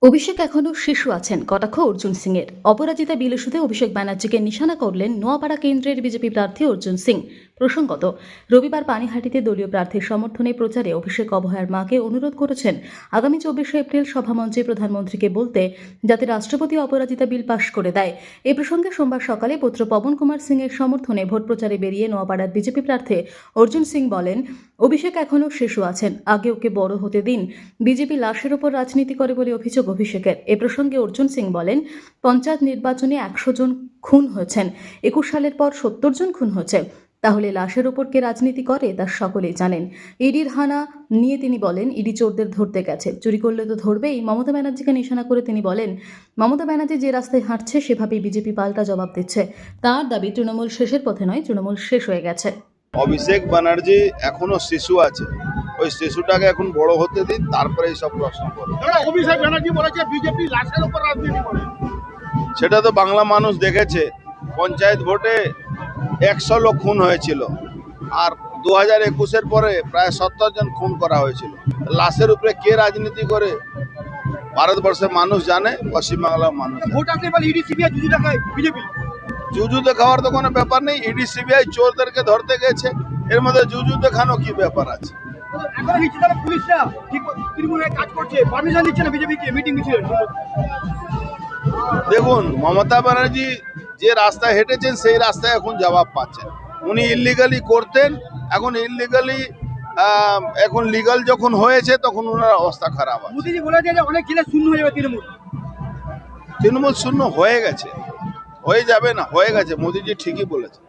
অভিষেক এখনও শিশু আছেন, কটাক্ষ অর্জুন সিং এর। অপরাজিতা বিল ইস্যুতে অভিষেক ব্যানার্জিকে নিশানা করলেন নোয়াপাড়া কেন্দ্রের বিজেপি প্রার্থী অর্জুন সিং। প্রসঙ্গত, রবিবার পানিহাটিতে দলীয় প্রার্থীর সমর্থনে প্রচারে অভিষেক অভয়ার মাকে অনুরোধ করেছেন আগামী 24শে এপ্রিল সভামঞ্চে প্রধানমন্ত্রীকে বলতে যাতে রাষ্ট্রপতি অপরাজিতা বিল পাশ করে দেয়। এ প্রসঙ্গে সোমবার সকালে পুত্র পবন কুমার সিং এর সমর্থনে ভোট প্রচারে বেরিয়ে নোয়াপাড়ার বিজেপি প্রার্থী অর্জুন সিং বলেন, অভিষেক এখনও শিশু আছেন, আগে ওকে বড় হতে দিন। বিজেপি লাশের ওপর রাজনীতি করে বলে অভিযোগ অভিষেকের। এ প্রসঙ্গে অর্জুন সিং বলেন, পঞ্চায়েত নির্বাচনে 100 জন খুন হয়েছেন, 21 সালের পর 70 জন খুন হয়েছে। তাহলে লাশের ওপর কে রাজনীতি করে তা সকলেই জানেন। ইডির হানা নিয়ে তিনি বলেন, ইডি চোরদের ধরতে গেছে, চুরি করলে তো ধরবেই। মমতা ব্যানার্জিকে নিশানা করে তিনি বলেন, মমতা ব্যানার্জি যে রাস্তায় হাঁটছে সেভাবেই বিজেপি পাল্টা জবাব দিচ্ছে। তার দাবি, তৃণমূল শেষের পথে নয়, তৃণমূল শেষ হয়ে গেছে। অভিষেক ব্যানার্জি এখনো শিশু আছে, ওই শিশুটাকে এখন বড় হতে দিন, তারপরে এইসব প্রশ্ন করুন। অভিষেক ব্যানার্জি বলেছে বিজেপি লাশের উপর রাজনীতি করে। সেটা তো বাংলা মানুষ দেখেছে। পঞ্চায়েত ভোটে 100 লোক খুন হয়েছিল, আর 2021-এর পরে প্রায় 70 জন খুন করা হয়েছিল। লাশের উপরে কে রাজনীতি করে ভারতবর্ষের মানুষ জানে, পশ্চিমবাংলার মানুষ জানে। ভোট আসলে বলে ইডি সিবিআই জুজু দেখায় বিজেপি। জুজু দেখাওয়ার তো কোনো ব্যাপার নেই। ইডি সিবিআই চোরদেরকে ধরতে গেছে, এর মধ্যে জুজু দেখানো কি ব্যাপার আছে? এখন নিচ্ছে তাহলে পুলিশরা ঠিক তৃণমূলের কাজ করছে, পারমিশন দিচ্ছে না বিজেপিকে মিটিং মিছিল। দেখুন, মমতা ব্যানার্জি যে রাস্তায় হেঁটেছেন সেই রাস্তায় এখন জবাব পাচ্ছেন। উনি ইলিগালি করতেন, এখন লিগাল যখন হয়েছে তখন ওনার অবস্থা খারাপ আছে। মোদীজি বলেছে যে অনেক জেলা শূন্য হয়ে যাবে তৃণমূল। তৃণমূল শূন্য হয়ে গেছে, হয়ে যাবে না, হয়ে গেছে। মোদীজি ঠিকই বলেছে।